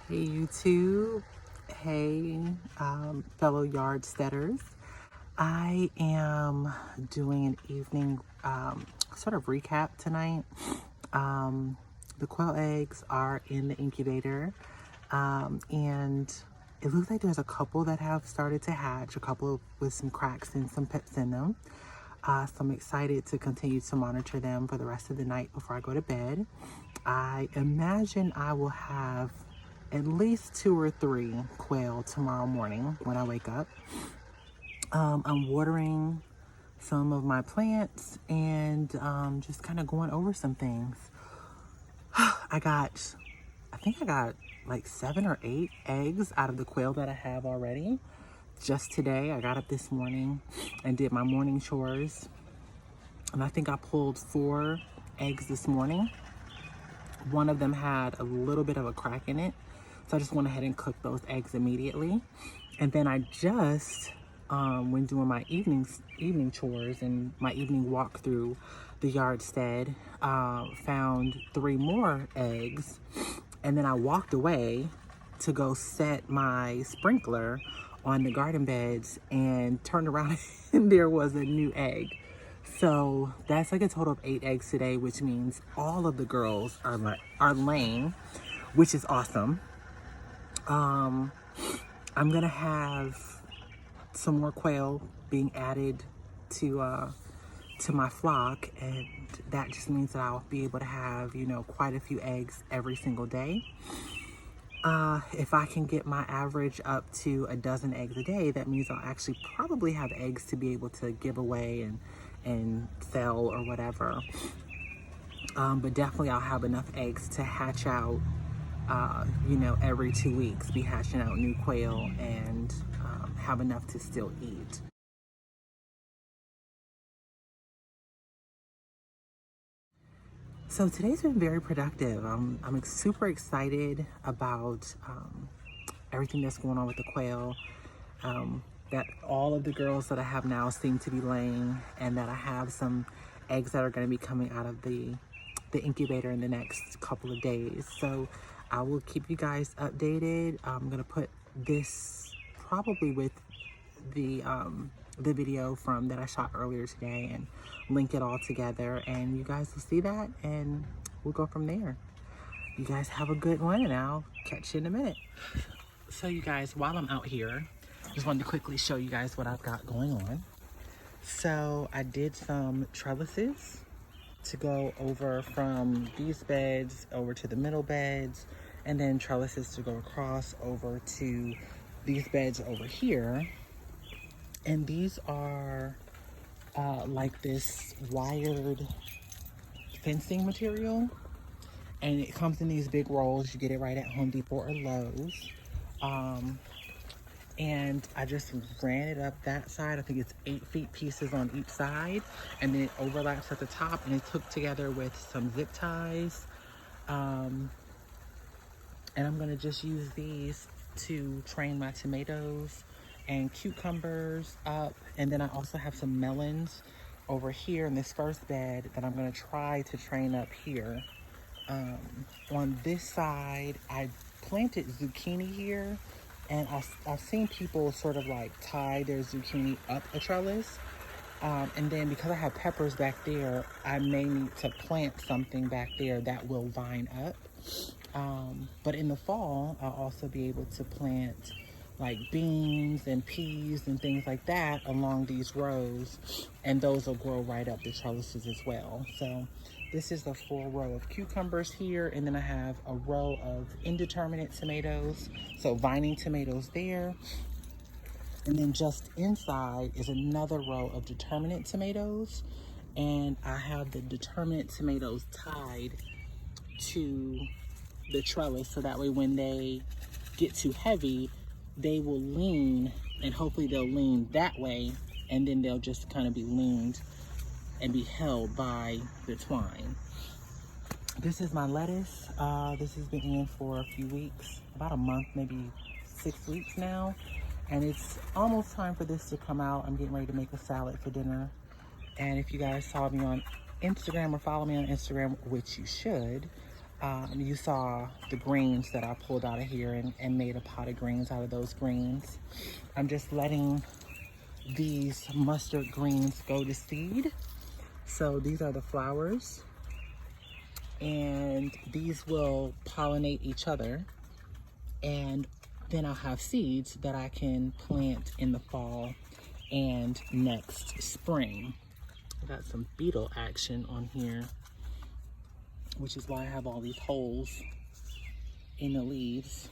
Hey YouTube, hey fellow Yardsteaders. I am doing an evening sort of recap tonight. The quail eggs are in the incubator, and it looks like there's a couple that have started to hatch, a couple with some cracks and some pips in them. So I'm excited to continue to monitor them for the rest of the night before I go to bed. I imagine I will have at least 2 or 3 quail tomorrow morning when I wake up. I'm watering some of my plants and just kind of going over some things. I think I got like 7 or 8 eggs out of the quail that I have already. Just today, I got up this morning and did my morning chores. And I think I pulled 4 eggs this morning. One of them had a little bit of a crack in it. So I just went ahead and cooked those eggs immediately. And then I just, when doing my evening chores and my evening walk through the Yardstead, found 3 more eggs. And then I walked away to go set my sprinkler on the garden beds and turned around and there was a new egg. So that's like a total of 8 eggs today, which means all of the girls are laying, which is awesome. I'm gonna have some more quail being added to my flock, and that just means that I'll be able to have, quite a few eggs every single day. If I can get my average up to a dozen eggs a day, that means I'll actually probably have eggs to be able to give away and sell or whatever. But definitely I'll have enough eggs to hatch out, every 2 weeks, be hatching out new quail and have enough to still eat. So today's been very productive. I'm super excited about everything that's going on with the quail. That all of the girls that I have now seem to be laying, and that I have some eggs that are going to be coming out of the incubator in the next couple of days. So I will keep you guys updated. I'm going to put this probably with the video from that I shot earlier today and link it all together, and you guys will see that and we'll go from there. You guys have a good one and I'll catch you in a minute. So you guys, while I'm out here, just wanted to quickly show you guys what I've got going on. So I did some trellises to go over from these beds over to the middle beds, and then trellises to go across over to these beds over here. And these are like this wired fencing material, and it comes in these big rolls. You get it right at Home Depot or Lowe's. And I just ran it up that side. I think it's 8 feet pieces on each side, and then it overlaps at the top, and it's hooked together with some zip ties. And I'm gonna just use these to train my tomatoes and cucumbers up. And then I also have some melons over here in this first bed that I'm gonna try to train up here. On this side, I planted zucchini here, and I've seen people sort of like tie their zucchini up a trellis. And then because I have peppers back there, I may need to plant something back there that will vine up. But in the fall, I'll also be able to plant like beans and peas and things like that along these rows, and those will grow right up the trellises as well. So this is the full row of cucumbers here, and then I have a row of indeterminate tomatoes, so vining tomatoes there. And then just inside is another row of determinate tomatoes, and I have the determinate tomatoes tied to the trellis, so that way when they get too heavy, they will lean, and hopefully they'll lean that way, and then they'll just kind of be leaned and be held by the twine. This is my lettuce. This has been in for a few weeks, about a month, maybe 6 weeks now, and it's almost time for this to come out. I'm getting ready to make a salad for dinner. And if you guys saw me on Instagram or follow me on Instagram, which you should, You saw the greens that I pulled out of here and made a pot of greens out of those greens. I'm just letting these mustard greens go to seed. So these are the flowers, and these will pollinate each other, and then I'll have seeds that I can plant in the fall and next spring. I got some beetle action on here, which is why I have all these holes in the leaves.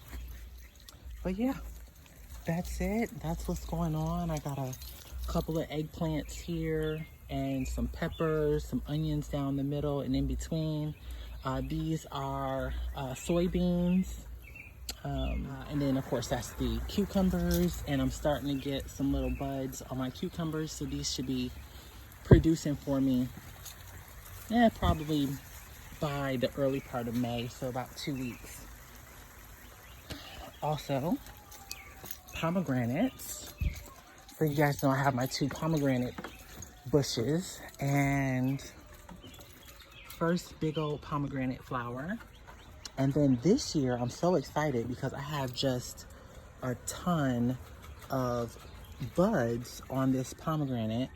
But yeah, that's it. That's what's going on. I got a couple of eggplants here and some peppers, some onions down the middle and in between. These are soybeans. And then of course that's the cucumbers, and I'm starting to get some little buds on my cucumbers. So these should be producing for me probably by the early part of May, so about 2 weeks. Also, pomegranates. So you guys know I have my 2 pomegranate bushes, and first big old pomegranate flower. And then this year I'm so excited because I have just a ton of buds on this pomegranate.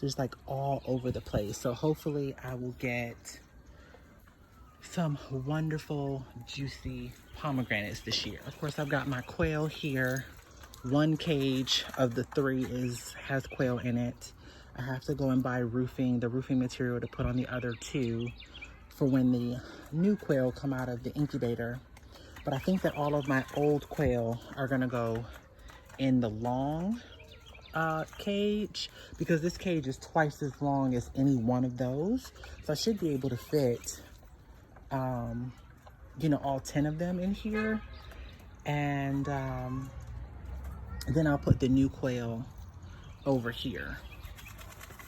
Just like all over the place. So hopefully I will get some wonderful juicy pomegranates this year. Of course, I've got my quail here. 1 cage of the 3 has quail in it. I have to go and buy the roofing material to put on the other 2 for when the new quail come out of the incubator. But I think that all of my old quail are gonna go in the long cage, because this cage is twice as long as any one of those. So I should be able to fit, you know, all 10 of them in here. And then I'll put the new quail over here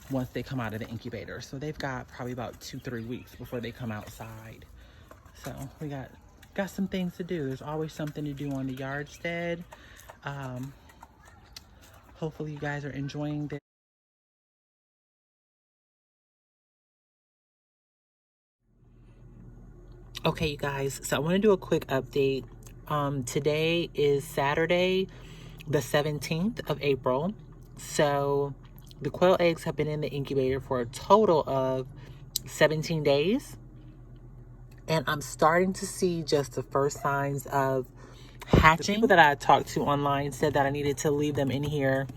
once they come out of the incubator. So they've got probably about 2-3 weeks before they come outside. So we got some things to do. There's always something to do on the Yardstead. Hopefully you guys are enjoying this. Okay, you guys, so I want to do a quick update. Today is Saturday, the 17th of April. So the quail eggs have been in the incubator for a total of 17 days. And I'm starting to see just the first signs of hatching. The people that I talked to online said that I needed to leave them in here.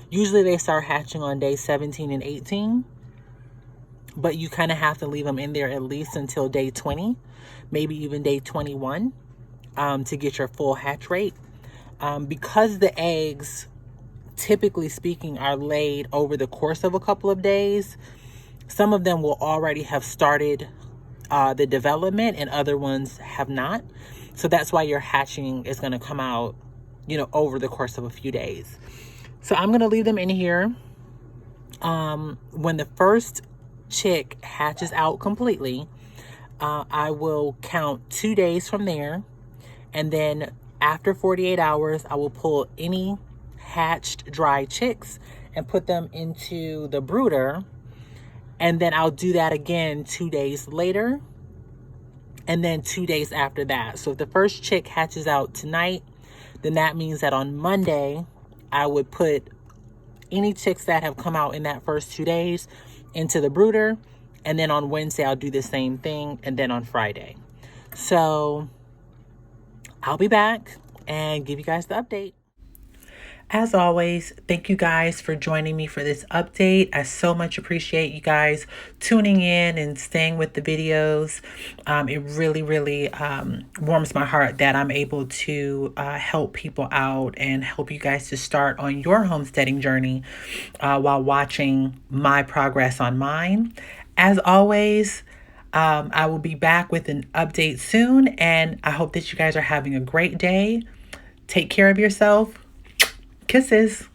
Usually they start hatching on day 17 and 18. But you kind of have to leave them in there at least until day 20, maybe even day 21, to get your full hatch rate. Because the eggs, typically speaking, are laid over the course of a couple of days, some of them will already have started the development and other ones have not. So that's why your hatching is going to come out, you know, over the course of a few days. So I'm going to leave them in here. When the first chick hatches out completely, I will count 2 days from there, and then after 48 hours I will pull any hatched dry chicks and put them into the brooder, and then I'll do that again 2 days later, and then 2 days after that. So if the first chick hatches out tonight, then that means that on Monday I would put any chicks that have come out in that first 2 days into the brooder, and then on Wednesday I'll do the same thing, and then on Friday. So I'll be back and give you guys the update. As always, thank you guys for joining me for this update. I so much appreciate you guys tuning in and staying with the videos. It really, really warms my heart that I'm able to help people out and help you guys to start on your homesteading journey while watching my progress on mine. As always, I will be back with an update soon, and I hope that you guys are having a great day. Take care of yourself. Kisses.